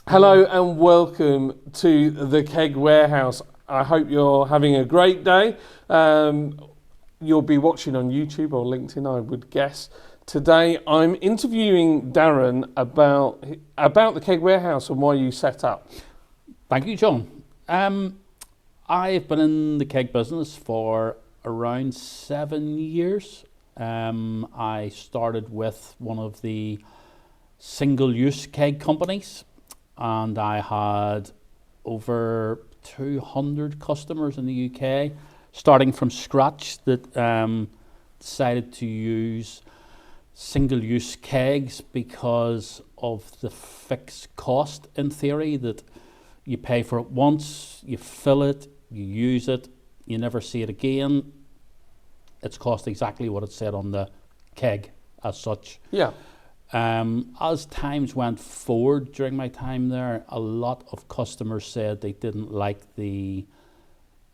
Hello and welcome to the Keg Warehouse. I hope you're having a great day. You'll be watching on YouTube or LinkedIn, I would guess. Today I'm interviewing Darren about the Keg Warehouse and why you set up. Thank you, John. I've been in the keg business for around 7 years. I started with one of the single-use keg companies, and I had over 200 customers in the UK, starting from scratch, that decided to use single-use kegs because of the fixed cost, in theory, that you pay for it once, you fill it, you use it, you never see it again. It's cost exactly what it said on the keg as such. Yeah. As times went forward during my time there, a lot of customers said they didn't like the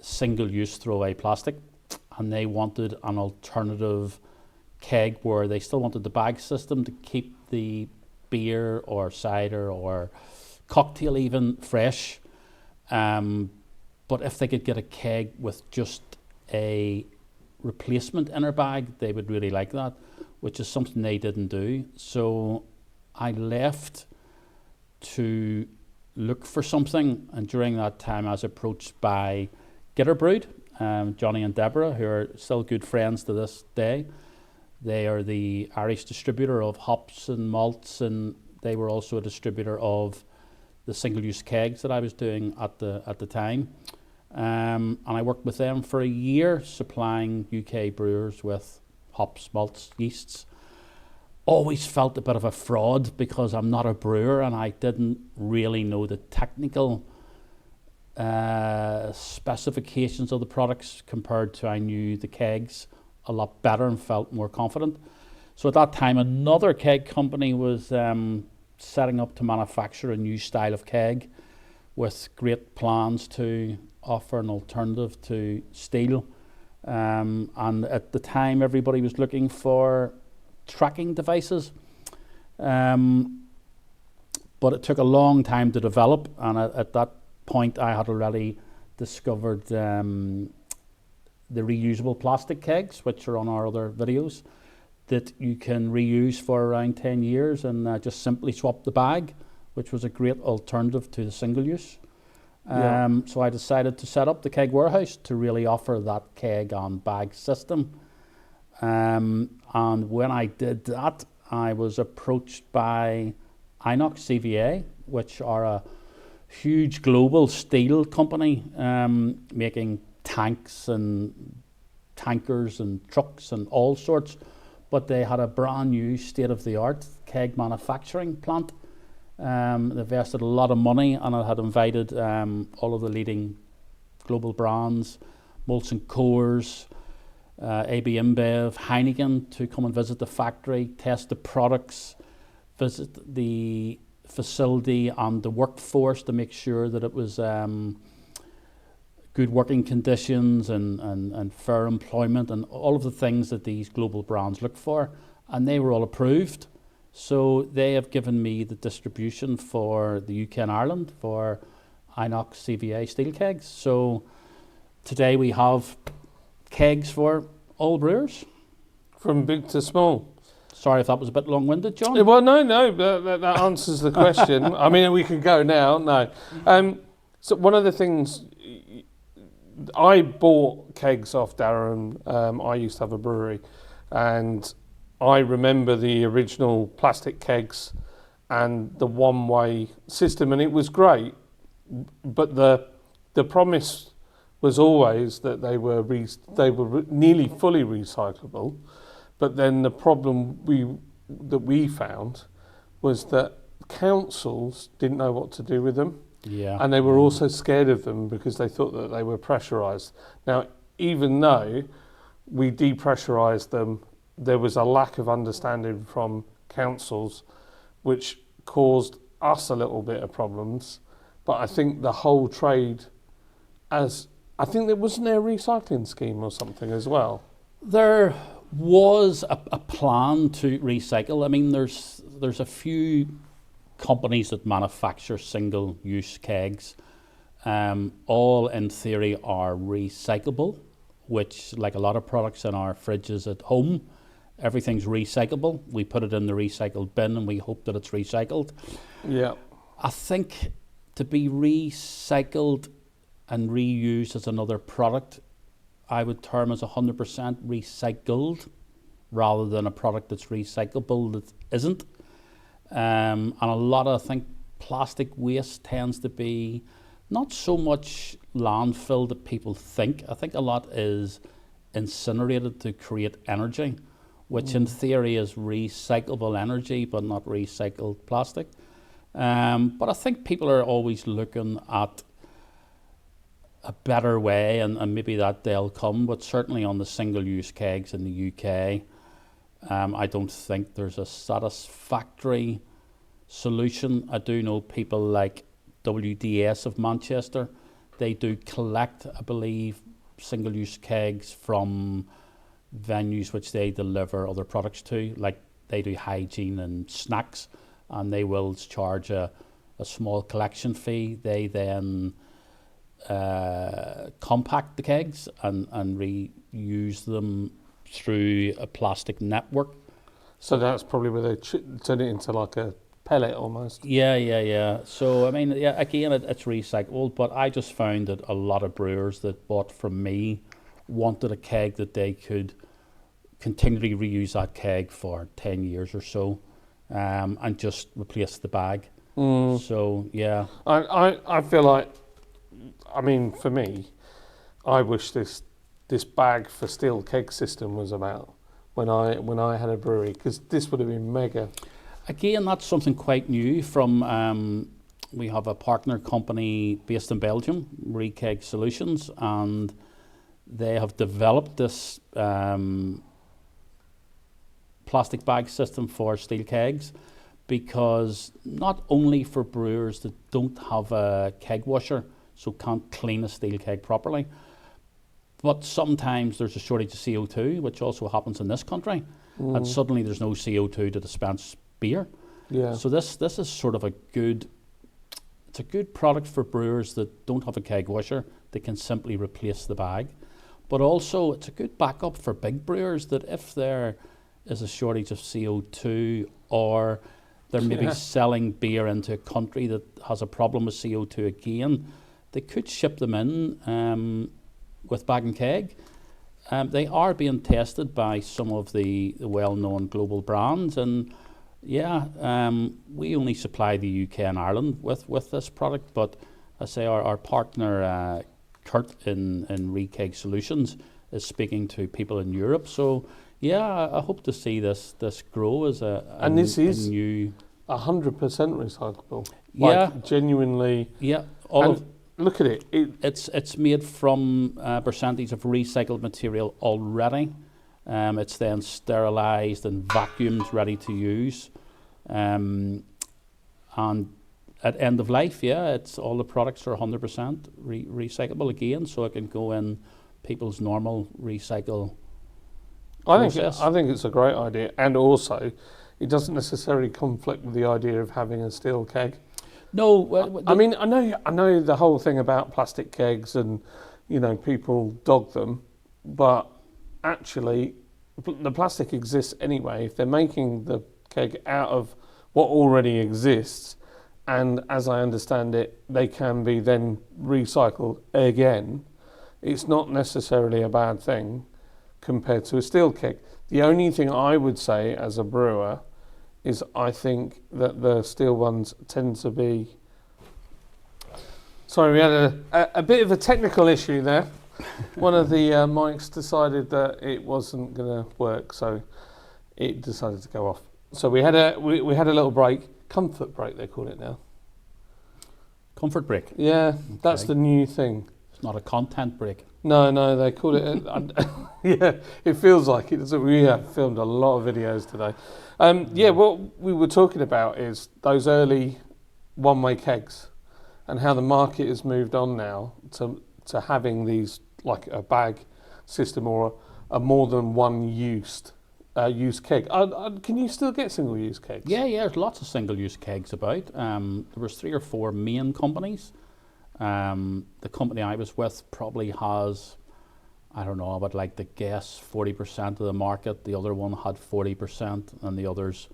single-use throwaway plastic, and they wanted an alternative keg where they still wanted the bag system to keep the beer or cider or cocktail even fresh. But if they could get a keg with just a replacement inner bag, they would really like that, which is something they didn't do. So I left to look for something, and during that time I was approached by Brewed, Johnny and Deborah, who are still good friends to this day. They are the Irish distributor of hops and malts, and they were also a distributor of the single-use kegs that I was doing at the time. And I worked with them for a year, supplying UK brewers with hops, malts, yeasts. Always felt a bit of a fraud because I'm not a brewer and I didn't really know the technical specifications of the products compared to I knew the kegs a lot better and felt more confident. So at that time, another keg company was setting up to manufacture a new style of keg with great plans to offer an alternative to steel. And at the time, everybody was looking for tracking devices. But it took a long time to develop, and at that point I had already discovered the reusable plastic kegs, which are on our other videos, that you can reuse for around 10 years and just simply swap the bag, which was a great alternative to the single use. So I decided to set up the Keg Warehouse to really offer that keg and bag system. And when I did that, I was approached by Inox CVA, which are a huge global steel company, making tanks and tankers and trucks and all sorts. But they had a brand new state-of-the-art keg manufacturing plant. They invested a lot of money, and I had invited all of the leading global brands, Molson Coors, AB InBev, Heineken, to come and visit the factory, test the products, visit the facility and the workforce to make sure that it was good working conditions and fair employment and all of the things that these global brands look for, and they were all approved. So they have given me the distribution for the UK and Ireland for Inox CVA steel kegs. So today we have kegs for all brewers. From big to small. Sorry if that was a bit long-winded, John. Well, no, that answers the question. I mean, we could go now. No. So one of the things, I bought kegs off Darren. I used to have a brewery, and I remember the original plastic kegs and the one-way system, and it was great. But the promise was always that they were nearly fully recyclable. But then the problem we found was that councils didn't know what to do with them. Yeah. And they were also scared of them because they thought that they were pressurised. Now, even though we depressurised them, there was a lack of understanding from councils, which caused us a little bit of problems. But I think the whole trade, I think there wasn't a recycling scheme or something as well. There was a plan to recycle. I mean, there's a few companies that manufacture single-use kegs, all in theory are recyclable, which, like a lot of products in our fridges at home, everything's recyclable. We put it in the recycled bin and we hope that it's recycled. Yeah. I think to be recycled and reused as another product, I would term as 100% recycled rather than a product that's recyclable that isn't. And a lot of, I think, plastic waste tends to be not so much landfill that people think. I think a lot is incinerated to create energy, which in theory is recyclable energy, but not recycled plastic. But I think people are always looking at a better way, and maybe that they'll come, but certainly on the single-use kegs in the UK, I don't think there's a satisfactory solution. I do know people like WDS of Manchester. They do collect, I believe, single-use kegs from venues which they deliver other products to, like they do hygiene and snacks, and they will charge a small collection fee. They then compact the kegs and reuse them through a plastic network. So that's probably where they turn it into like a pellet almost. Yeah. So I mean, yeah, again, it's recyclable, but I just found that a lot of brewers that bought from me wanted a keg that they could continually reuse that keg for 10 years or so, and just replace the bag. So yeah, I feel like, I mean, for me, I wish this bag for steel keg system was about when I had a brewery, because this would have been mega. Again, that's something quite new from, we have a partner company based in Belgium, Keg Solutions, and they have developed this plastic bag system for steel kegs, because not only for brewers that don't have a keg washer, so can't clean a steel keg properly, but sometimes there's a shortage of CO2, which also happens in this country, and suddenly there's no CO2 to dispense beer. Yeah. So this is sort of it's a good product for brewers that don't have a keg washer. They can simply replace the bag. But also it's a good backup for big brewers that if there is a shortage of CO2, or they're maybe selling beer into a country that has a problem with CO2 again, they could ship them in with bag and keg. They are being tested by some of the well-known global brands, and we only supply the UK and Ireland with this product, but I say our partner Kurt in Keg Solutions is speaking to people in Europe. So I hope to see this grow as a new 100% recyclable. Yeah, like genuinely. Yeah, look at it. It's made from a percentage of recycled material already. It's then sterilised and vacuumed, ready to use. And at end of life, it's all the products are 100% recyclable again, so it can go in people's normal recycle process. I think it's a great idea, and also it doesn't necessarily conflict with the idea of having a steel keg. No, I mean, I know the whole thing about plastic kegs, and people dog them, but actually the plastic exists anyway. If they're making the keg out of what already exists, and as I understand it, they can be then recycled again, it's not necessarily a bad thing compared to a steel keg. The only thing I would say as a brewer is I think that the steel ones tend to be... Sorry, we had a bit of a technical issue there. One of the mics decided that it wasn't going to work, so it decided to go off. So we had a little break, comfort break they call it now. Comfort break? Yeah, okay. That's the new thing. It's not a content break. No, they call it... yeah, it feels like it. We have filmed a lot of videos today. What we were talking about is those early one-way kegs and how the market has moved on now to having these, like a bag system or a more than one used use keg. Can you still get single-use kegs? Yeah, there's lots of single-use kegs about. There was 3 or 4 main companies. The company I was with probably has, I don't know, I would like to guess 40% of the market. The other one had 40%, and the others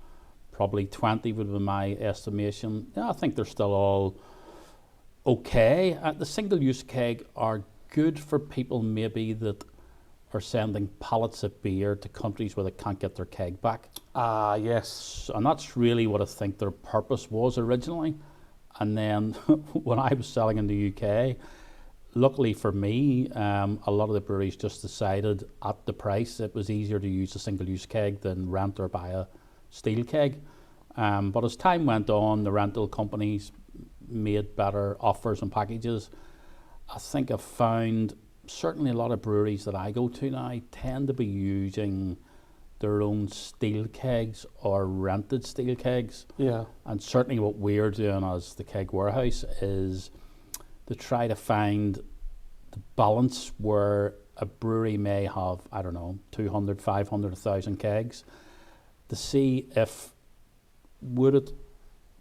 probably 20 would be my estimation. Yeah, I think they're still all okay. The single-use keg are good for people maybe that are sending pallets of beer to countries where they can't get their keg back. Ah, yes. And that's really what I think their purpose was originally. And then when I was selling in the UK, luckily for me, a lot of the breweries just decided at the price it was easier to use a single-use keg than rent or buy a steel keg. But as time went on, the rental companies made better offers and packages. I think I've found certainly a lot of breweries that I go to now tend to be using their own steel kegs or rented steel kegs. Yeah. And certainly what we're doing as the Keg Warehouse is to try to find the balance where a brewery may have, 200, 500, 1,000 kegs, to see if would it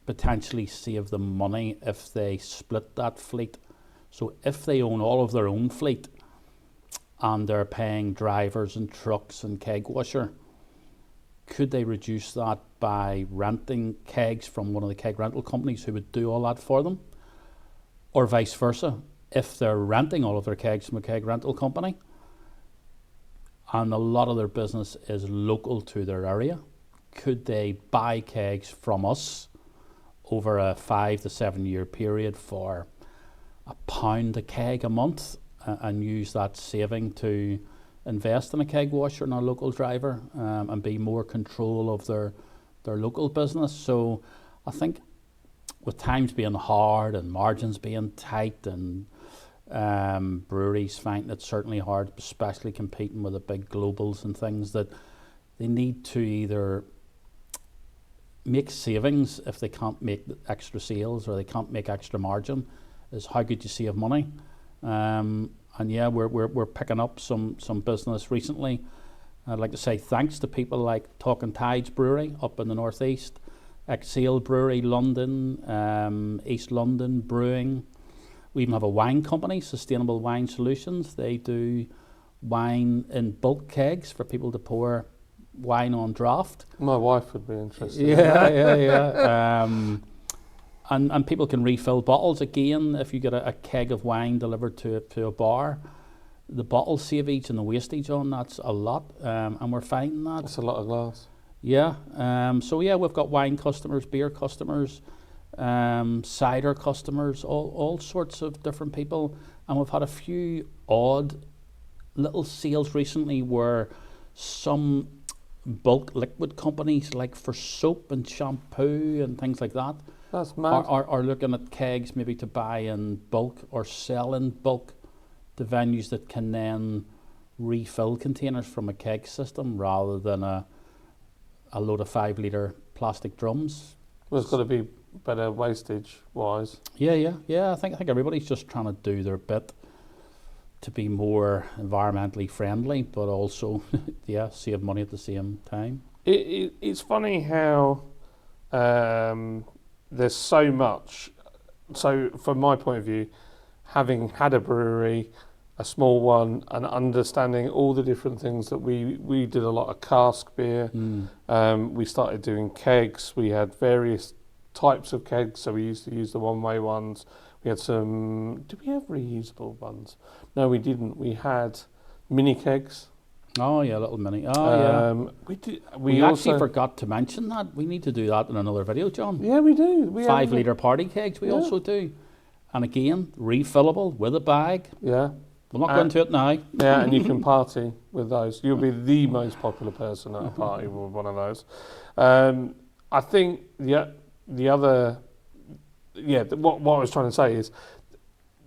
potentially save them money if they split that fleet. So if they own all of their own fleet and they're paying drivers and trucks and keg washer, could they reduce that by renting kegs from one of the keg rental companies who would do all that for them? Or vice versa, if they're renting all of their kegs from a keg rental company and a lot of their business is local to their area, could they buy kegs from us over a 5 to 7 year period for £1 a keg a month and use that saving to invest in a keg washer and a local driver and be more control of their local business? So I think with times being hard and margins being tight and breweries finding it certainly hard, especially competing with the big globals and things, that they need to either make savings if they can't make extra sales or they can't make extra margin, is how could you save money? And yeah, we're picking up some business recently. I'd like to say thanks to people like Talking Tides Brewery up in the northeast, Exhale Brewery London, East London Brewing. We even have a wine company, Sustainable Wine Solutions. They do wine in bulk kegs for people to pour wine on draft. My wife would be interested. Yeah. And people can refill bottles again. If you get a keg of wine delivered to a bar, the bottle savage and the wastage on that's a lot, and we're finding that. That's a lot of glass. Yeah. So yeah, we've got wine customers, beer customers, cider customers, all sorts of different people, and we've had a few odd little sales recently where some bulk liquid companies, like for soap and shampoo and things like that, that's mad. Are looking at kegs maybe to buy in bulk or sell in bulk to venues that can then refill containers from a keg system rather than a load of 5 litre plastic drums. Well, it's got to be better wastage wise. Yeah. I think everybody's just trying to do their bit to be more environmentally friendly, but also save money at the same time. It's funny how there's so much. So from my point of view, having had a brewery, a small one, and understanding all the different things that we did a lot of cask beer. We started doing kegs. We had various types of kegs, so we used to use the one-way ones. We had some. Did we have reusable ones? No, we didn't. We had mini kegs. Oh yeah, little mini. Oh yeah. We did. We actually forgot to mention that. We need to do that in another video, John. Yeah, we do. 5 litre party kegs. We also do, and again, refillable with a bag. Yeah. We'll not go into it now. Yeah, and you can party with those. You'll be the most popular person at a party with one of those. I think the other. Yeah, what I was trying to say is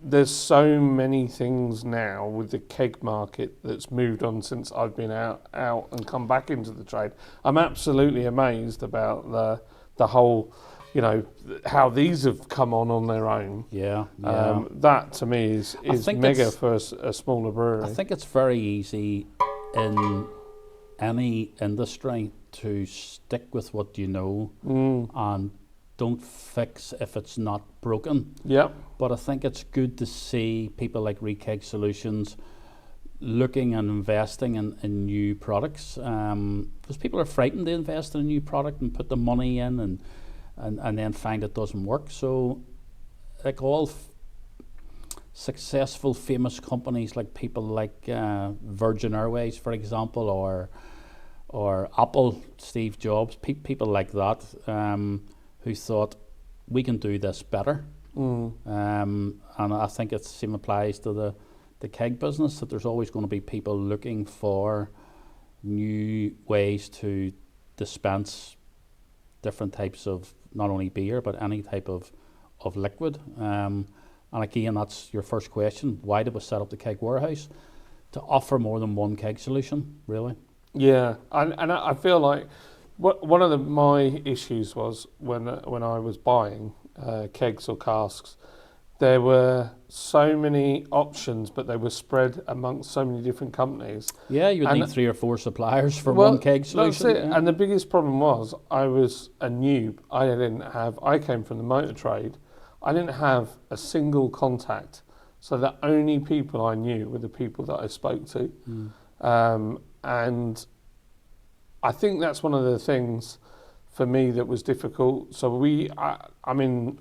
there's so many things now with the keg market that's moved on since I've been out and come back into the trade. I'm absolutely amazed about the whole, how these have come on their own. Yeah. That to me is mega for a smaller brewery. I think it's very easy in any industry to stick with what you know and don't fix if it's not broken. Yeah. But I think it's good to see people like Rekeg Solutions looking and investing in new products, because people are frightened to invest in a new product and put the money in and then find it doesn't work. So like all successful famous companies, like people like Virgin Airways, for example, or Apple, Steve Jobs, people like that, who thought we can do this better. And I think the same applies to the keg business, that there's always going to be people looking for new ways to dispense different types of not only beer but any type of liquid. And again, that's your first question. Why did we set up the Keg Warehouse? To offer more than one keg solution, really. Yeah, and I feel like one of my issues was when I was buying kegs or casks, there were so many options, but they were spread amongst so many different companies. Yeah, you would need 3 or 4 suppliers for one keg solution. That's it. Yeah. And the biggest problem was I was a noob. I came from the motor trade. I didn't have a single contact. So the only people I knew were the people that I spoke to. And I think that's one of the things for me that was difficult. So I mean,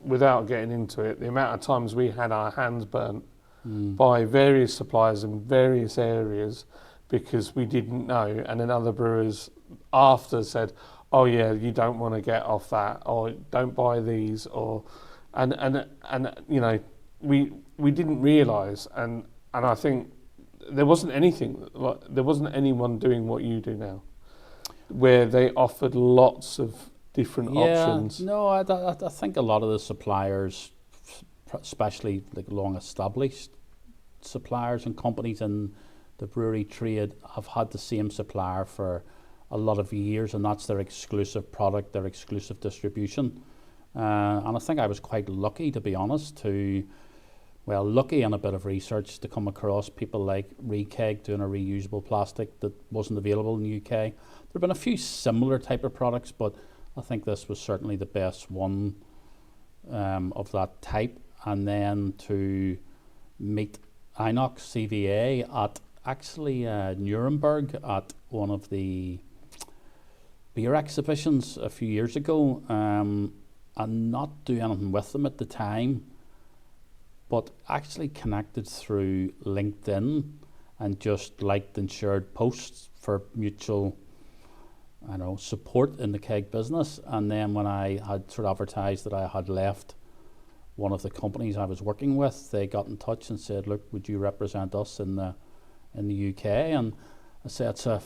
without getting into it, the amount of times we had our hands burnt by various suppliers in various areas because we didn't know, and then other brewers after said, oh yeah, you don't want to get off that, or don't buy these, or and you know, we didn't realise, and I think there wasn't anyone doing what you do now, where they offered lots of different options. No, I think a lot of the suppliers, especially like long established suppliers and companies in the brewery trade, have had the same supplier for a lot of years, and that's their exclusive product, their exclusive distribution. And I think I was quite lucky, to be honest, lucky and a bit of research to come across people like Rekeg doing a reusable plastic that wasn't available in the UK. There have been a few similar type of products, but I think this was certainly the best one of that type. And then to meet Inox CVA at actually Nuremberg at one of the beer exhibitions a few years ago, and not do anything with them at the time, but actually connected through LinkedIn and just liked and shared posts for mutual support in the keg business. And then when I had sort of advertised that I had left one of the companies I was working with, they got in touch and said, look, would you represent us in the UK? And I said, it's a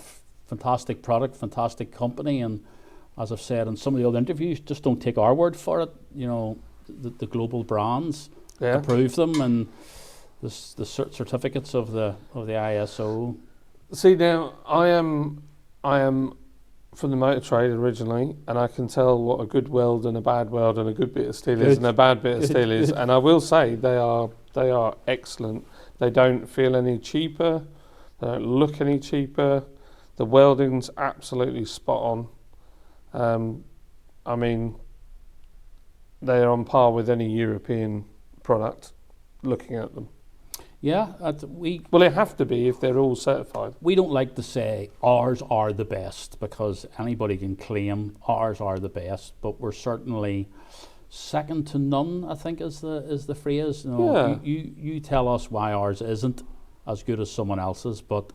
fantastic product, fantastic company, and as I've said in some of the other interviews, just don't take our word for it. You know, the global brands approve them, and the certificates of the ISO. See, now I am from the motor trade originally, and I can tell what a good weld and a bad weld and a good bit of steel is and a bad bit of steel is. And I will say they are excellent. They don't feel any cheaper. They don't look any cheaper. The welding's absolutely spot on. I mean, they're on par with any European product, looking at them. Yeah, well, they have to be if they're all certified. We don't like to say ours are the best, because anybody can claim ours are the best, but we're certainly second to none, I think is the phrase. You tell us why ours isn't as good as someone else's, but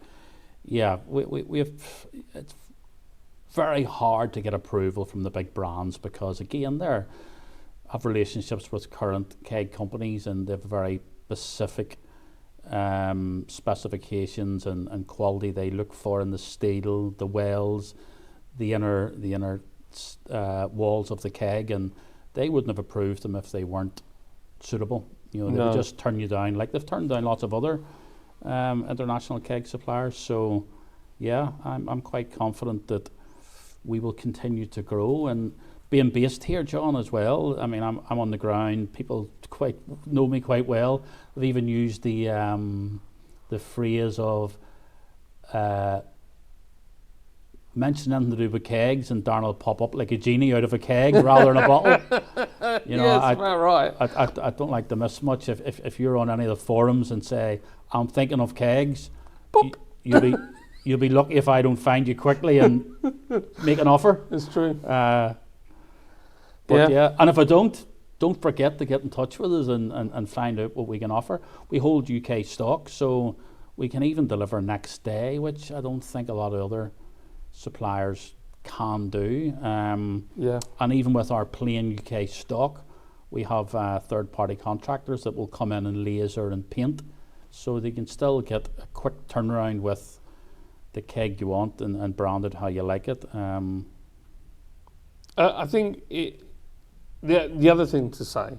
yeah, we have, it's very hard to get approval from the big brands, because again, they have relationships with current keg companies, and they have very specific specifications and quality they look for in the steel, the wells, the inner walls of the keg, and they wouldn't have approved them if they weren't suitable. You know, they would just turn you down, like they've turned down lots of other international keg suppliers. So yeah, I'm quite confident that we will continue to grow. And being based here, John, as well, I mean, I'm on the ground. People know me quite well. I've even used the phrase of mention anything to do with kegs, and Darren will pop up like a genie out of a keg rather than a bottle. You know, that's about right. I don't like to miss much. If you're on any of the forums and say, I'm thinking of kegs, you'll be lucky if I don't find you quickly and make an offer. It's true. But yeah, and if I don't forget to get in touch with us and find out what we can offer. We hold UK stock, so we can even deliver next day, which I don't think a lot of other suppliers can do. And even with our plain UK stock, we have third-party contractors that will come in and laser and paint, so they can still get a quick turnaround with the keg you want and brand it how you like it. I think the other thing to say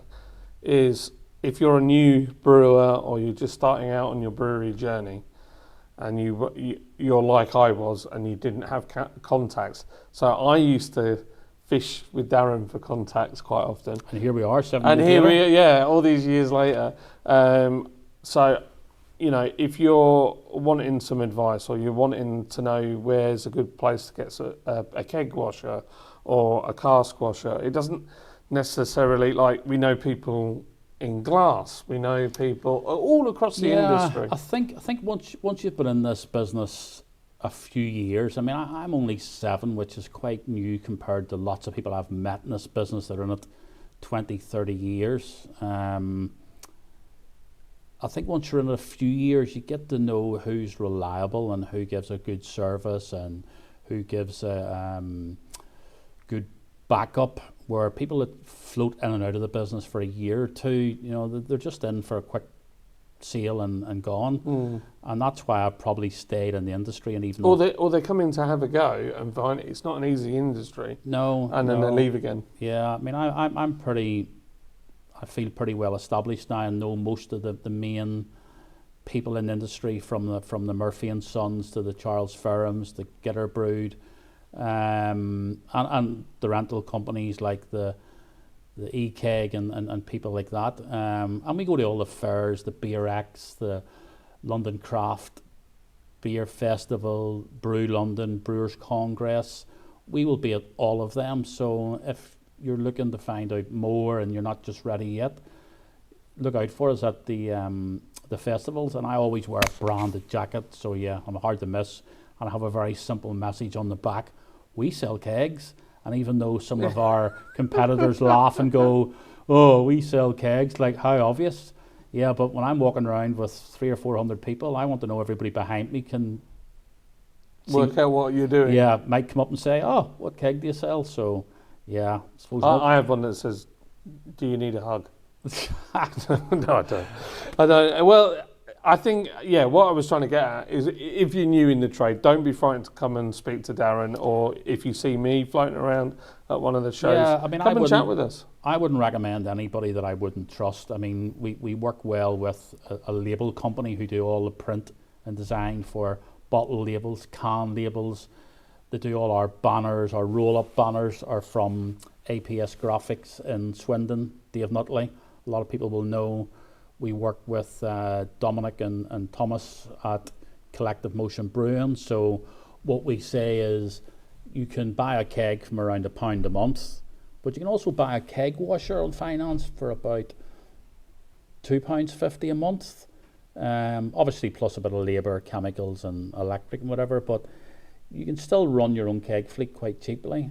is, if you're a new brewer or you're just starting out on your brewery journey, and you're like I was, and you didn't have contacts. So I used to fish with Darren for contacts quite often. And here we are, all these years later. So, you know, if you're wanting some advice, or you're wanting to know where's a good place to get a keg washer or a cask washer, it doesn't necessarily, like, we know people in glass, we know people all across the industry. I think once you've been in this business a few years, I mean, I'm only 7, which is quite new compared to lots of people I've met in this business that are in it 20, 30 years. I think once you're in it a few years, you get to know who's reliable and who gives a good service and who gives a good backup, where people that float in and out of the business for a year or two, you know, they're just in for a quick sale and gone. And that's why I probably stayed in the industry. And even or they come in to have a go and find it's not an easy industry. And then they leave again. Yeah, I mean, I feel pretty well established now, and know most of the main people in the industry, from the Murphy and Sons to the Charles Ferrams, the Getter Brood, and the rental companies like the E-Keg and people like that. And we go to all the fairs, the Beer X, the London Craft Beer Festival, Brew London, Brewers Congress. We will be at all of them. So if you're looking to find out more and you're not just ready yet, look out for us at the festivals. And I always wear a branded jacket, so yeah, I'm hard to miss. And I have a very simple message on the back: we sell kegs. And even though some of our competitors laugh and go, "Oh, we sell kegs," like, how obvious. Yeah, but when I'm walking around with 300 or 400 people, I want to know everybody behind me can work out what you're doing. Yeah, might come up and say, "Oh, what keg do you sell?" So yeah, I have one that says, "Do you need a hug?" No, I don't. I don't. Well, I think, yeah, what I was trying to get at is, if you're new in the trade, don't be frightened to come and speak to Darren, or if you see me floating around at one of the shows, come and chat with us. I wouldn't recommend anybody that I wouldn't trust. I mean, we work well with a label company who do all the print and design for bottle labels, can labels. They do all our banners. Our roll-up banners are from APS Graphics in Swindon, Dave Nutley. A lot of people will know. We work with Dominic and Thomas at Collective Motion Brewing. So what we say is, you can buy a keg from around £1 a month, but you can also buy a keg washer on finance for about £2.50 a month. Obviously plus a bit of labour, chemicals and electric and whatever, but you can still run your own keg fleet quite cheaply.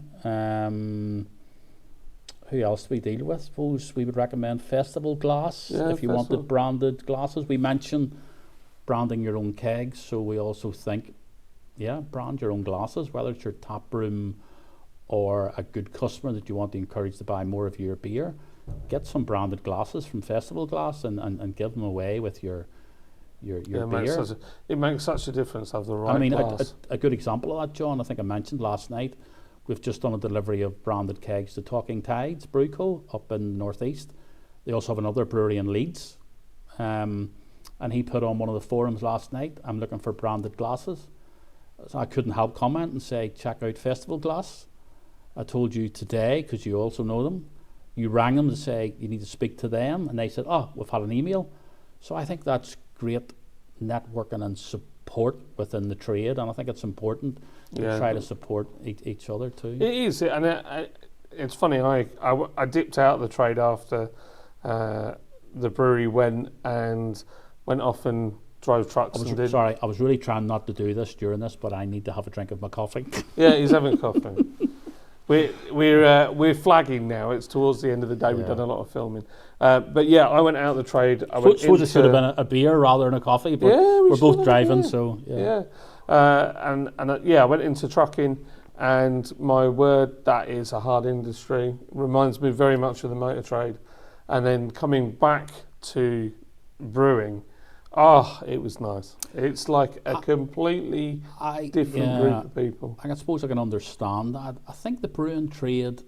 Who else do we deal with? Suppose we would recommend Festival Glass, if you wanted branded glasses. We mentioned branding your own kegs, so we also think, brand your own glasses, whether it's your tap room or a good customer that you want to encourage to buy more of your beer. Get some branded glasses from Festival Glass and give them away with your beer. It makes such a difference to have the right glass. A good example of that, John, I think I mentioned last night, we've just done a delivery of branded kegs to Talking Tides Brew Co. up in the northeast. They also have another brewery in Leeds. And he put on one of the forums last night, "I'm looking for branded glasses." So I couldn't help comment and say, check out Festival Glass. I told you today, because you also know them, you rang them to say you need to speak to them, and they said, "Oh, we've had an email." So I think that's great networking and support support within the trade, and I think it's important to try to support each other too. It is, and it's funny. I dipped out of the trade after the brewery went off and drove trucks. I was really trying not to do this during this, but I need to have a drink of my coffee. Yeah, he's having coffee. We're flagging now. It's towards the end of the day. We've done a lot of filming, but yeah, I went out of the trade. I suppose it should have been a beer rather than a coffee, but we're both driving, so yeah. I went into trucking, and my word, that is a hard industry. Reminds me very much of the motor trade, and then coming back to brewing. It was nice. It's like a completely different group of people. I suppose I can understand that. I think the brewing trade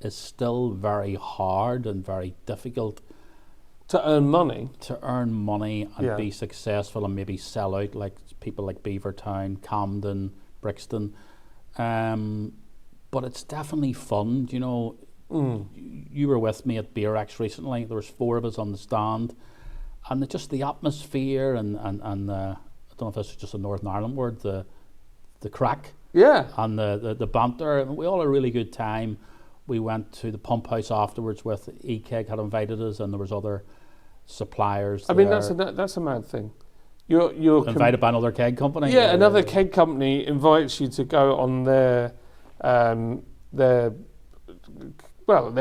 is still very hard and very difficult to earn money. And be successful and maybe sell out like people like Beavertown, Camden, Brixton. But it's definitely fun. You know, you were with me at Beer X recently. There was 4 of us on the stand. And just the atmosphere and I don't know if this is just a Northern Ireland word, the crack, and the banter. And we all had a really good time. We went to the pump house afterwards with Keg had invited us, and there was other suppliers. I mean, that's a mad thing. You're invited by another keg company. Yeah, another keg company invites you to go on their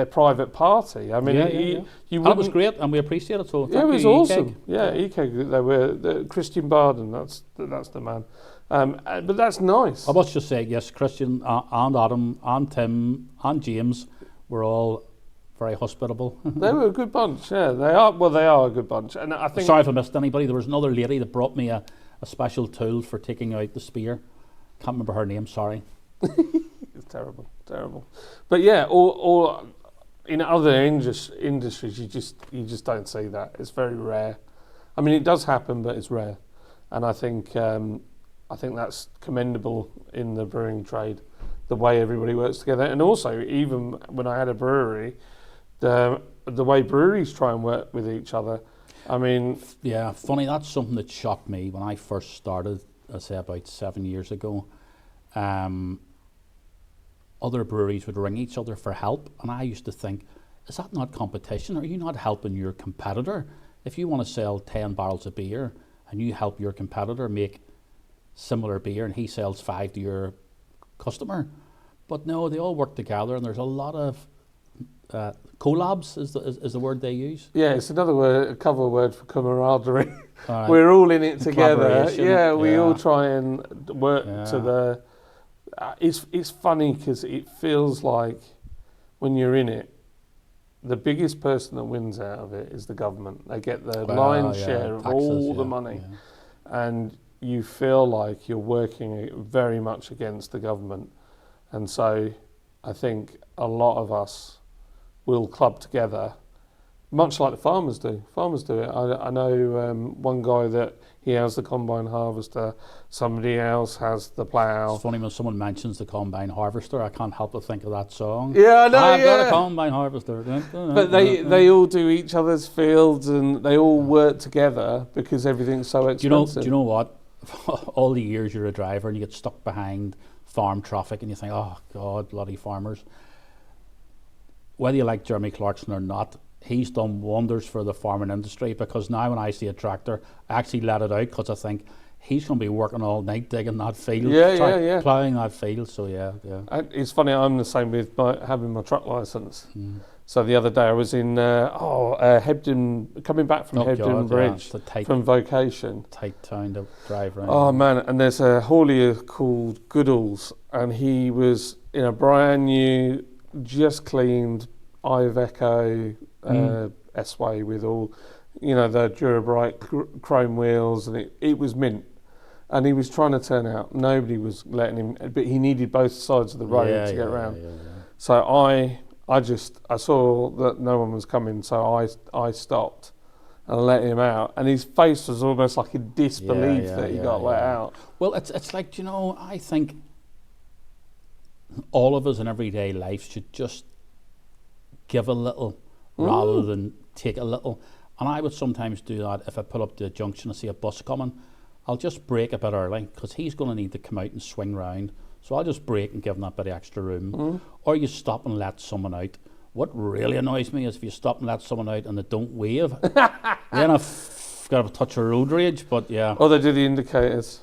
private party. I mean, you it was great, and we appreciate it. So it was awesome. E-Keg, they were Christian Barden. That's the man. But that's nice. I must just say, yes, Christian and Adam and Tim and James were all very hospitable. They were a good bunch. Yeah, they are. Well, they are a good bunch. And I think. Sorry if I missed anybody. There was another lady that brought me a special tool for taking out the spear. Can't remember her name. Sorry. It's terrible. But yeah, all in other industries, you just don't see that. It's very rare. I mean, it does happen, but it's rare. And I think that's commendable in the brewing trade, the way everybody works together. And also, even when I had a brewery, the way breweries try and work with each other. I mean, yeah, funny. That's something that shocked me when I first started. I say about 7 years ago. Other breweries would ring each other for help, and I used to think, is that not competition? Are you not helping your competitor? If you want to sell 10 barrels of beer and you help your competitor make similar beer and he sells 5 to your customer. But no, they all work together, and there's a lot of collabs is the word they use. Yeah, it's another cover word for camaraderie. We're all in it together. Yeah, we all try and work to the... It's funny because it feels like when you're in it, the biggest person that wins out of it is the government. They get the lion's share of taxes, all the money, and you feel like you're working very much against the government. And so I think a lot of us will club together, much like the farmers do. Farmers do it. I know one guy that he has the combine harvester, somebody else has the plough. It's funny when someone mentions the combine harvester, I can't help but think of that song. Yeah, I know. I've got a combine harvester. But they all do each other's fields, and they all work together because everything's so expensive. Do you know what? All the years you're a driver and you get stuck behind farm traffic and you think, oh God, bloody farmers. Whether you like Jeremy Clarkson or not, he's done wonders for the farming industry, because now when I see a tractor, I actually let it out because I think he's going to be working all night digging that field, ploughing that field. So it's funny. I'm the same with having my truck license. So the other day I was in Hebden, coming back from Hebden Bridge from vocation. Tight town to drive around. Oh man! And there's a haulier called Goodall's, and he was in a brand new, just cleaned Iveco S-Way with all, the Durabrite chrome wheels, and it was mint. And he was trying to turn out. Nobody was letting him, but he needed both sides of the road to get around. So I saw that no one was coming, so I stopped and let him out. And his face was almost like a disbelief that he got let out. Well, it's like, I think all of us in everyday life should just give a little rather than take a little. And I would sometimes do that if I pull up to a junction and see a bus coming, I'll just brake a bit early because he's going to need to come out and swing round. So I'll just brake and give him that bit of extra room. Or you stop and let someone out. What really annoys me is if you stop and let someone out and they don't wave, then I've got a touch of road rage, but yeah. Or they do the indicators.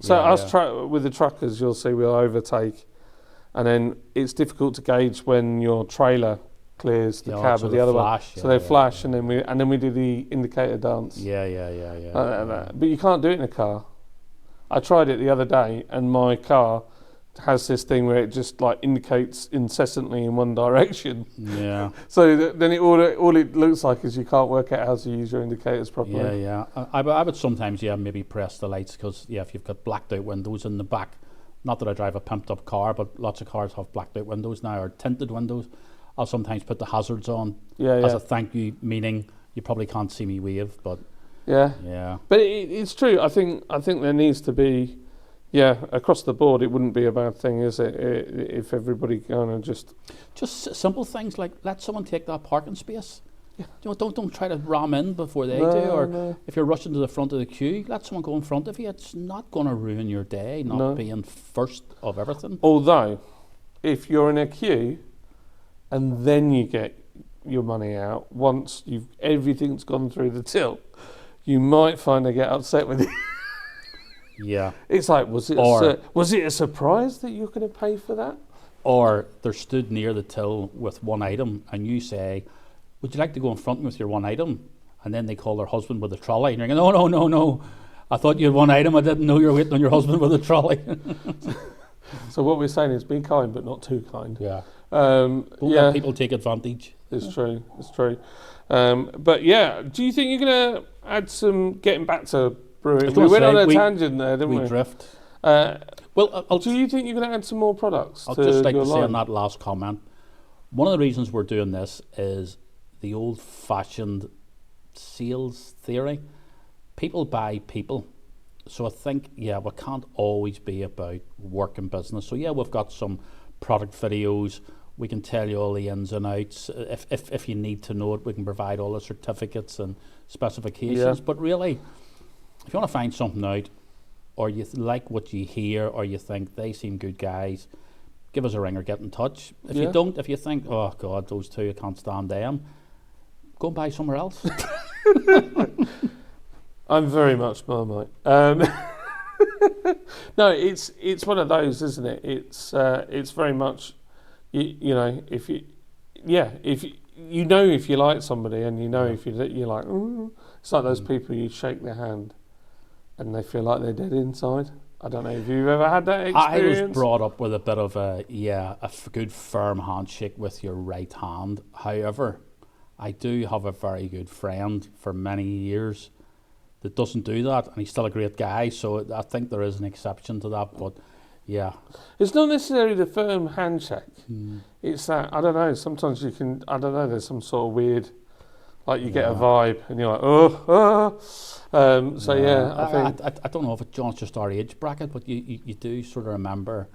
So Yeah, with the truckers, you'll see we'll overtake, and then it's difficult to gauge when your trailer clears the cab so or they the other flash, one. So they flash, and then we do the indicator dance. Yeah. But you can't do it in a car. I tried it the other day, and my car has this thing where it just like indicates incessantly in one direction. Yeah. So then all it looks like is you can't work out how to use your indicators properly. Yeah. I would sometimes, maybe press the lights because, if you've got blacked out windows in the back, not that I drive a pumped up car, but lots of cars have blacked out windows now or tinted windows. I'll sometimes put the hazards on as a thank you, meaning you probably can't see me wave, but yeah. But it's true. I think there needs to be, across the board, it wouldn't be a bad thing, is it? If everybody kind of just simple things like let someone take that parking space. Yeah. Don't try to ram in before they do, or if you're rushing to the front of the queue, let someone go in front of you. It's not going to ruin your day, being first of everything. Although, if you're in a queue and then you get your money out, once everything's gone through the till, you might find they get upset with you. Yeah. It's like, was it a surprise that you're going to pay for that? Or they're stood near the till with one item and you say, would you like to go in front with your one item? And then they call their husband with a trolley and you're going, no. I thought you had one item. I didn't know you were waiting on your husband with a trolley. So what we're saying is be kind but not too kind. Yeah. Don't let people take advantage. It's true. But yeah, do you think you're going to add some, getting back to brewing? We went on a tangent there, didn't we? We drift. Do you think you're going to add some more products? I'll just like to say on that last comment, one of the reasons we're doing this is the old-fashioned sales theory. People buy people. So I think, we can't always be about work and business. So we've got some product videos. We can tell you all the ins and outs. If you need to know it, we can provide all the certificates and specifications. But really, if you want to find something out, or you like what you hear, or you think they seem good guys, give us a ring or get in touch. If you don't, if you think, oh God, those two, I can't stand them, go and buy somewhere else. I'm very much Marmite. No, it's one of those, isn't it? It's very much, if you like somebody and if you're like, ooh, it's like those people you shake their hand and they feel like they're dead inside. I don't know if you've ever had that experience. I was brought up with a bit of a good firm handshake with your right hand. However, I do have a very good friend for many years that doesn't do that, and he's still a great guy, so I think there is an exception to that, but it's not necessarily the firm handshake. It's that, I don't know, sometimes you can, there's some sort of weird, like you get a vibe and you're like, I don't know if it's just our age bracket, but you do sort of remember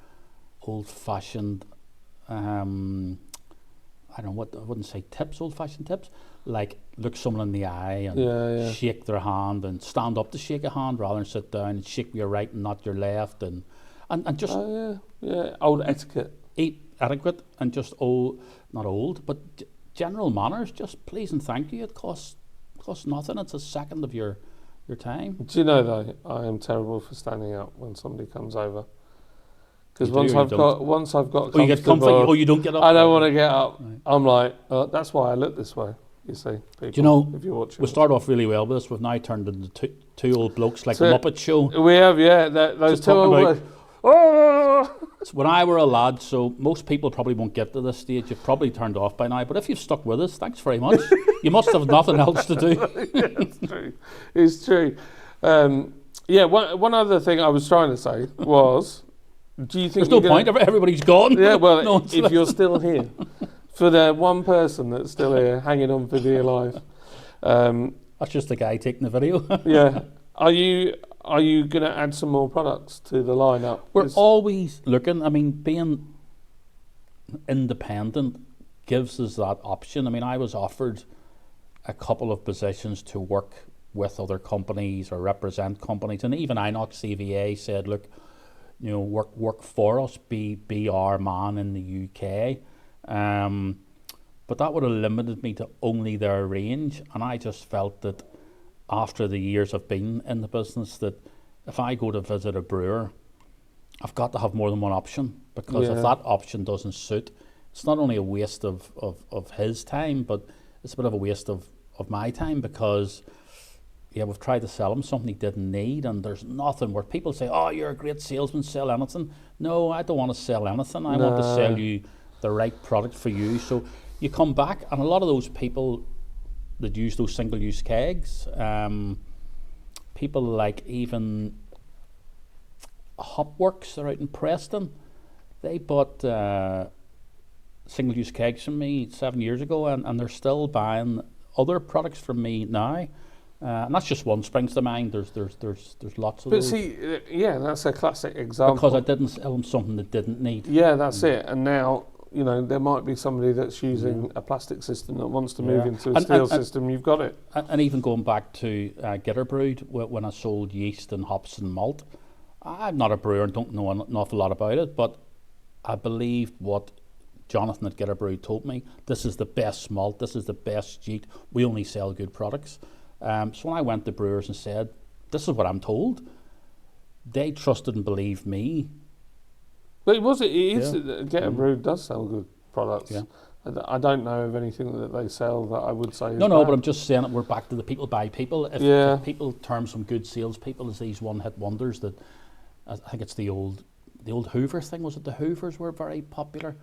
old-fashioned, I wouldn't say tips, old-fashioned tips, like look someone in the eye and shake their hand and stand up to shake a hand rather than sit down and shake with your right and not your left and just old etiquette. Etiquette and just not old, but general manners, just please and thank you. It costs nothing. It's a second of your time. Do you know though, I am terrible for standing up when somebody comes over. Because once I've got you get comfy, you don't get up. I don't want to get up. Right. I'm like, that's why I look this way. You see, people, if you're watching. We started off really well with this. We've now turned into two old blokes like the Muppet Show. We have, those two old blokes. It's when I were a lad, so most people probably won't get to this stage. You've probably turned off by now, but if you've stuck with us, thanks very much. You must have nothing else to do. It's true. It's true. One other thing I was trying to say was, do you think there's no point? Everybody's gone. Yeah, well, if you're still here, for the one person that's still here, hanging on for dear life. That's just the guy taking the video. Are you going to add some more products to the lineup? We're always looking. I mean, being independent gives us that option. I mean, I was offered a couple of positions to work with other companies or represent companies, and even Inox CVA said, look, work for us, be our man in the UK. But that would have limited me to only their range, and I just felt that after the years I've been in the business, that if I go to visit a brewer, I've got to have more than one option, because if that option doesn't suit, it's not only a waste of his time, but it's a bit of a waste of my time, because we've tried to sell him something he didn't need, and there's nothing where people say, oh, you're a great salesman, sell anything. No, I don't want to sell anything. I want to sell you the right product for you. So you come back, and a lot of those people that use those single-use kegs, people like even Hopworks, they're out in Preston, they bought single-use kegs from me 7 years ago, and they're still buying other products from me now. And that's just one springs to mind. There's lots of those. But see, that's a classic example. Because I didn't sell them something they didn't need. Yeah, that's it. And now, there might be somebody that's using a plastic system that wants to move into a steel system. You've got it. And even going back to Gitter Brewed, when I sold yeast and hops and malt, I'm not a brewer and don't know an awful lot about it, but I believed what Jonathan at Gitter Brewed told me. This is the best malt, this is the best yeast, we only sell good products. So when I went to brewers and said, this is what I'm told, they trusted and believed me. But Gitter Brewed does sell good products. Yeah. I don't know of anything that they sell that I would say is bad. But I'm just saying that we're back to the people buy people. If people term some good salespeople as these one-hit wonders, that I think it's the old Hoover thing. Was it the Hoovers were very popular?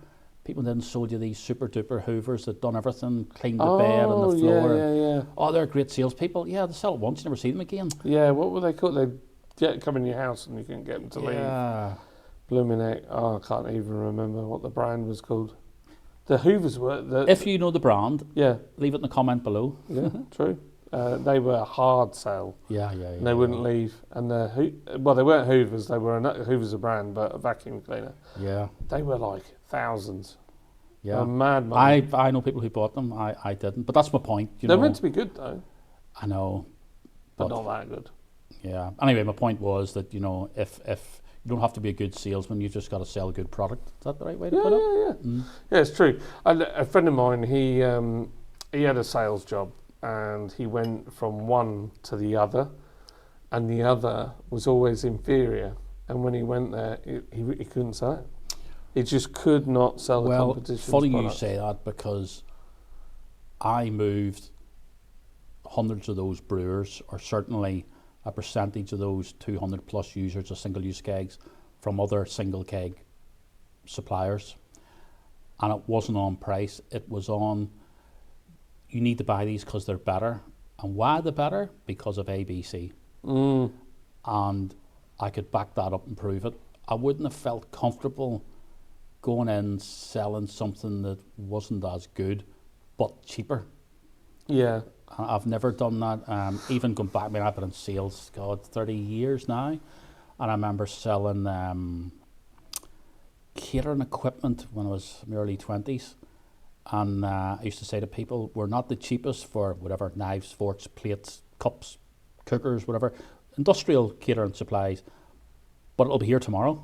People then sold you these super duper Hoovers that done everything, cleaned the bed and the floor. Yeah. Oh, they're great salespeople. Yeah, they sell it once, you never see them again. Yeah, what were they called? They'd come in your house and you couldn't get them to leave. Blooming egg. Oh, I can't even remember what the brand was called. The Hoovers were... if you know the brand, leave it in the comment below. Yeah, true. They were a hard sell. Yeah. And they wouldn't leave. And they weren't Hoovers. They were Hoover's a brand, but a vacuum cleaner. Yeah. They were like thousands. Yeah. Mad money. I know people who bought them. I didn't. But that's my point. They're meant to be good though. I know. But not that good. Yeah. Anyway, my point was that, if you don't have to be a good salesman, you've just got to sell a good product. Is that the right way to put it? Yeah. Yeah, it's true. A friend of mine, he had a sales job, and he went from one to the other, and the other was always inferior. And when he went there, he couldn't sell it. He just could not sell the competition. Funny you say that, because I moved hundreds of those brewers, or certainly a percentage of those 200 plus users of single-use kegs, from other single keg suppliers. And it wasn't on price, it was on, you need to buy these because they're better. And why they're better? Because of ABC. And I could back that up and prove it. I wouldn't have felt comfortable going in selling something that wasn't as good, but cheaper. Yeah. I've never done that. Even going back, I've been in sales, 30 years now. And I remember selling catering equipment when I was in my early 20s. And I used to say to people, we're not the cheapest for whatever, knives, forks, plates, cups, cookers, whatever, industrial catering supplies, but it'll be here tomorrow.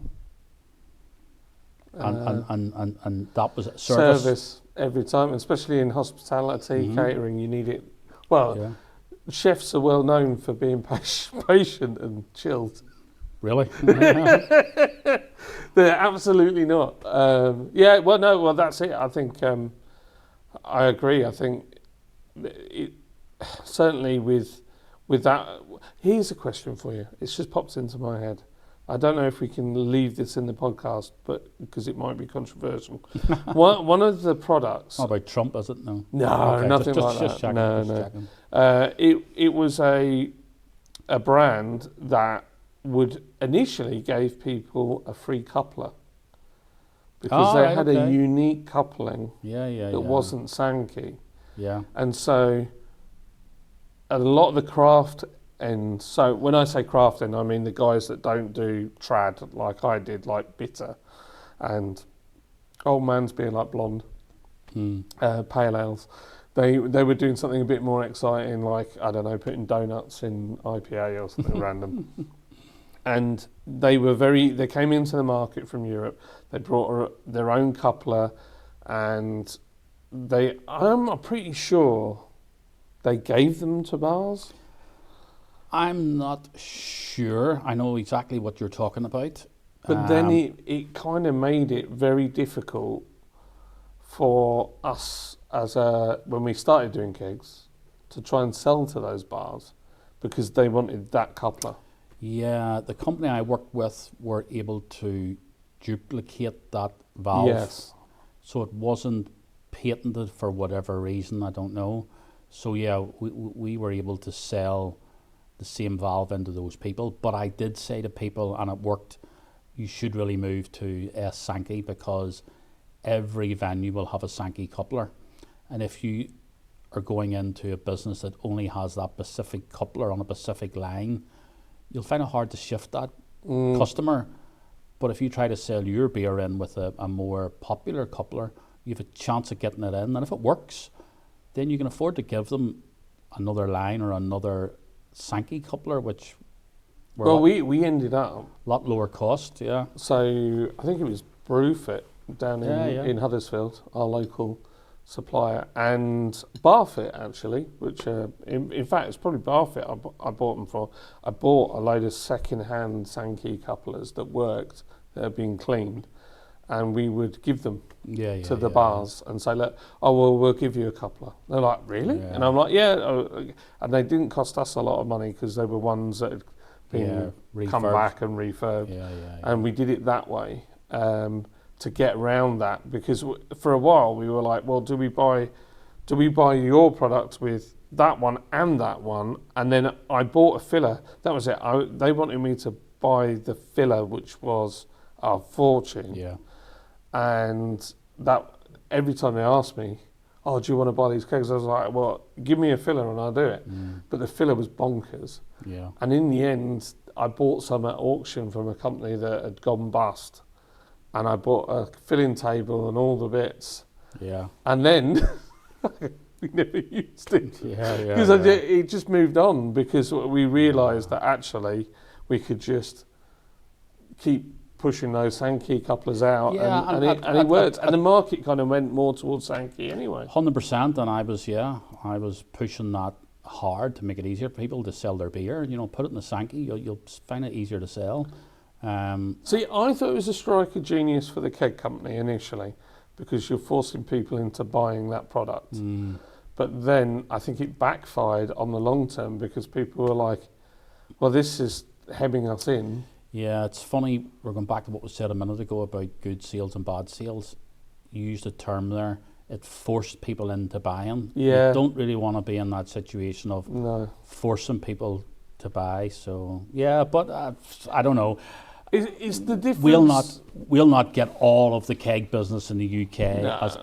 And that was service every time, especially in hospitality, catering, you need it. Well, chefs are well known for being patient and chilled. Really? They're absolutely not. That's it. I think I agree. I think certainly with that. Here's a question for you. It's just popped into my head. I don't know if we can leave this in the podcast, but because it might be controversial. one of the products. Not about Trump, is it? No. No, okay, nothing like that. Checking, no. It was a brand that would initially gave people a free coupler because they had a unique coupling that wasn't Sankey. Yeah. And so a lot of the craft end, so when I say craft end, I mean the guys that don't do trad like I did, like bitter and old man's beer like blonde, pale ales. they were doing something a bit more exciting, like, I don't know, putting donuts in IPA or something random. And they came into the market from Europe. They brought their own coupler, and I'm pretty sure they gave them to bars. I'm not sure. I know exactly what you're talking about. But then it kind of made it very difficult for us when we started doing kegs to try and sell to those bars because they wanted that coupler. Yeah, the company I worked with were able to duplicate that valve. Yes. So it wasn't patented for whatever reason, I don't know. So yeah, we were able to sell the same valve into those people. But I did say to people, and it worked, you should really move to a Sankey because every venue will have a Sankey coupler. And if you are going into a business that only has that specific coupler on a specific line, you'll find it hard to shift that customer. But if you try to sell your beer in with a more popular coupler, you have a chance of getting it in. And if it works, then you can afford to give them another line or another Sankey coupler, which we ended up a lot lower cost, yeah. So I think it was Brewfit down in Huddersfield, our local supplier, and Barfit actually, which in fact it's probably Barfit I bought them for. I bought a load of second-hand Sankey couplers that worked, that had been cleaned, and we would give them to the bars and say, look, we'll give you a coupler. They're like, really? Yeah. And I'm like, yeah. And they didn't cost us a lot of money because they were ones that had been come back and refurbed. And we did it that way to get around that, because for a while we were like, well, do we buy your product with that one? And then I bought a filler. That was it. They wanted me to buy the filler, which was a fortune. Yeah. And that every time they asked me, do you want to buy these kegs? I was like, well, give me a filler and I'll do it. But the filler was bonkers. Yeah. And in the end, I bought some at auction from a company that had gone bust. And I bought a filling table and all the bits. Yeah. And then we never used it. Because it just moved on, because we realised that actually we could just keep pushing those Sankey couplers out, and it worked. And the market kind of went more towards Sankey anyway. 100%, and I was pushing that hard to make it easier for people to sell their beer. Put it in the Sankey, you'll find it easier to sell. See, I thought it was a strike of genius for the keg company initially, because you're forcing people into buying that product. But then I think it backfired on the long term, because people were like, well, this is hemming us in. Yeah, it's funny, we're going back to what was said a minute ago about good sales and bad sales. You used a term there, it forced people into buying. Yeah. You don't really want to be in that situation of forcing people to buy. So, yeah, but I don't know. Is the difference... We'll not get all of the keg business in the UK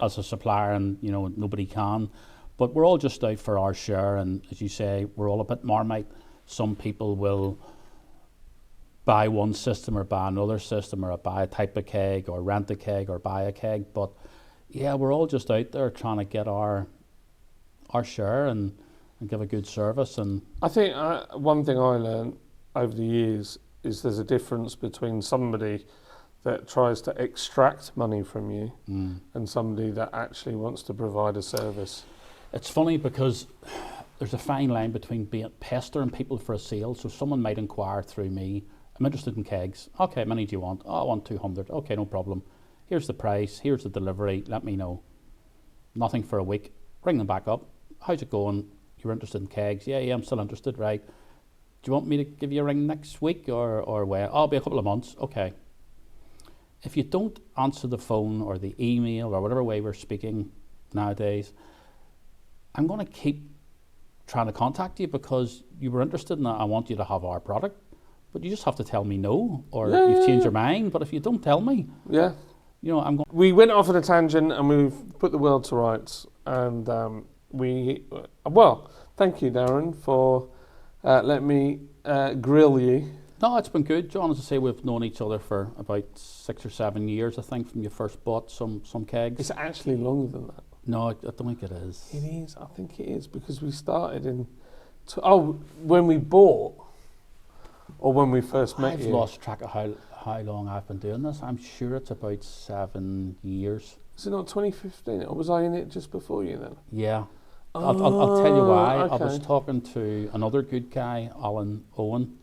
as a supplier, and nobody can. But we're all just out for our share, and as you say, we're all a bit Marmite. Some people will buy one system or buy another system, or buy a type of keg, or rent a keg, or buy a keg. But yeah, we're all just out there trying to get our share and give a good service. And I think one thing I learned over the years is there's a difference between somebody that tries to extract money from you and somebody that actually wants to provide a service. It's funny because there's a fine line between pestering people for a sale. So someone might inquire through me, I'm interested in kegs. Okay, how many do you want? I want 200. Okay, no problem. Here's the price, here's the delivery, let me know. Nothing for a week. Ring them back up. How's it going? You're interested in kegs? Yeah, I'm still interested, right. Do you want me to give you a ring next week or when? I'll be a couple of months. Okay. If you don't answer the phone or the email or whatever way we're speaking nowadays, I'm going to keep trying to contact you because you were interested in that. I want you to have our product. But you just have to tell me no, or you've changed your mind. But if you don't tell me, I'm going. We went off on a tangent and we've put the world to rights. And thank you, Darren, for letting me grill you. No, it's been good, John. As I say, we've known each other for about 6 or 7 years, I think, from you first bought some kegs. It's actually longer than that. No, I don't think it is. It is. I think it is because we started in. When we bought, or when we first met I've you. lost track of how long I've been doing this. I'm sure it's about 7 years. Is it not 2015? Or was I in it just before you then? Yeah. I'll tell you why. Okay. I was talking to another good guy, Alan Owen,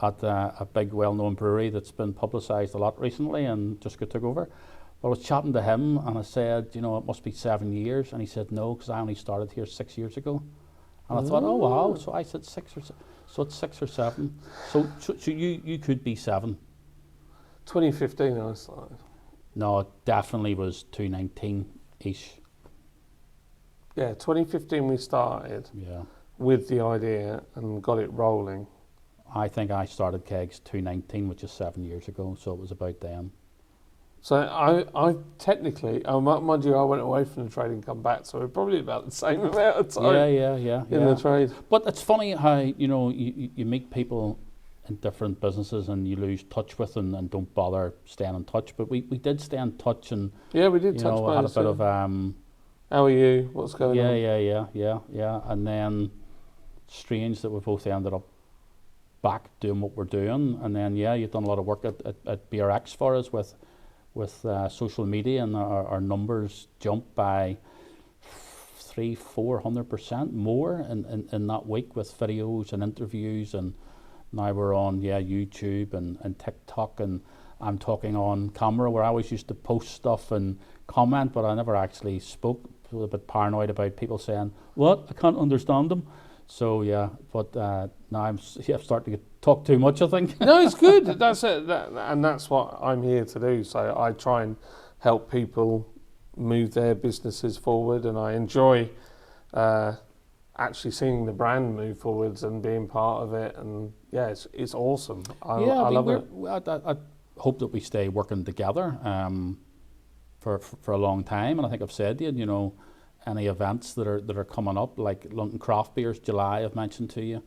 at a big well-known brewery that's been publicised a lot recently and just got took over. But I was chatting to him and I said, it must be 7 years. And he said, no, because I only started here 6 years ago. And I thought, oh wow. So I said 6 or 7. So it's 6 or 7. So you could be 7. 2015 I started. No, it definitely was 2019-ish. Yeah, 2015 we started Yeah. with the idea and got it rolling. I think I started Kegs 2019, which is 7 years ago, so it was about then. So I technically, mind you, I went away from the trade and come back, so we're probably about the same amount of time Yeah. in the trade. But it's funny how, you meet people in different businesses and you lose touch with them and don't bother staying in touch. But we did stay in touch and, Yeah, we did touch base. had a bit of... How are you? What's going on? Yeah. And then strange that we both ended up back doing what we're doing. And then, you've done a lot of work at BRX for us with social media, and our numbers jumped by 300-400% more in that week with videos and interviews, and now we're on YouTube and TikTok, and I'm talking on camera where I always used to post stuff and comment, but I never actually spoke. I was a bit paranoid about people saying, what, I can't understand them. So but now I'm starting to talk too much, I think. No, it's good. That's it, and that's what I'm here to do. So I try and help people move their businesses forward, and I enjoy actually seeing the brand move forwards and being part of it. And it's awesome. I love it. I hope that we stay working together for a long time. And I think I've said to you, any events that are coming up, like London Craft Beers July, I've mentioned to you.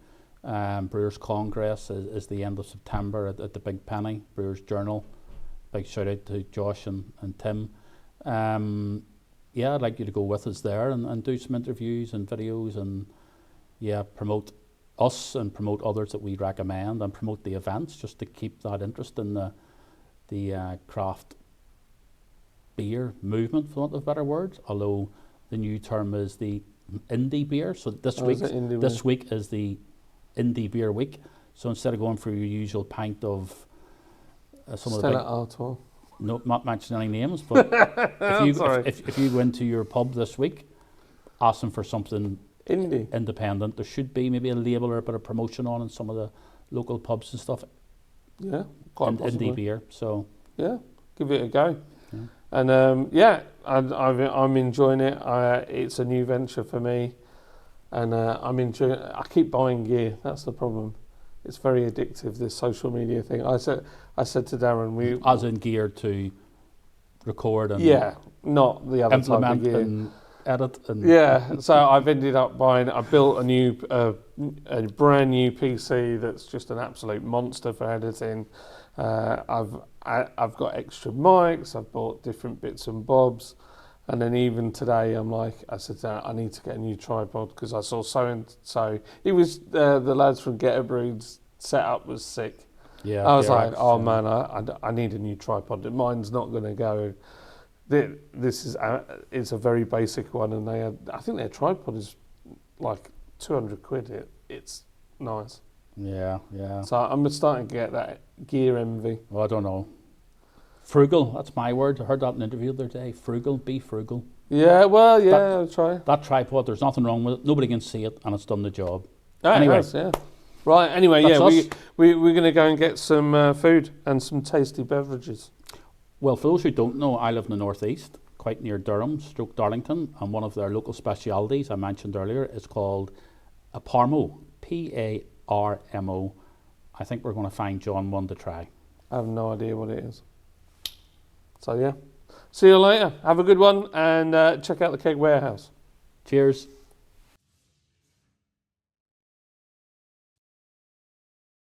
Brewers Congress is the end of September at the Big Penny. Brewers Journal. Big shout out to Josh and Tim. I'd like you to go with us there and do some interviews and videos and promote us and promote others that we recommend and promote the events, just to keep that interest in the craft beer movement, for want of better words. Although the new term is the indie beer. So this week is the indie beer week. So instead of going for your usual pint of some Stella of the big, Artois. no, not mentioning any names, but if you go into your pub this week, ask them for something indie, independent. There should be maybe a label or a bit of promotion on in some of the local pubs and stuff. Yeah, quite possibly. Indie beer. So give it a go. Yeah. And I'm enjoying it. It's a new venture for me, and I'm enjoying it. I keep buying gear. That's the problem. It's very addictive, this social media thing. I said to Darren, as in gear to record and not the other type of gear. And edit and So I've ended up buying. I built a brand new PC that's just an absolute monster for editing. I've got extra mics. I've bought different bits and bobs, and then even today I said I need to get a new tripod because I saw so. It was the lads from Get a Brew's setup was sick. Yeah, I was like, man, I need a new tripod. Mine's not going to go. This is it's a very basic one, and I think their tripod is like 200 quid. It's nice. Yeah. So I'm starting to get that gear envy. Well, I don't know. Frugal, that's my word. I heard that in an interview the other day. Frugal, be frugal. Yeah, well, I'll try. That tripod, there's nothing wrong with it. Nobody can see it, and it's done the job. Anyway. Right, anyway, we're going to go and get some food and some tasty beverages. Well, for those who don't know, I live in the northeast, quite near Durham, Darlington, and one of their local specialities I mentioned earlier is called a Parmo, Parmo. I think we're going to find John one to try. I have no idea what it is. So see you later. Have a good one, and check out the Keg Warehouse. Cheers.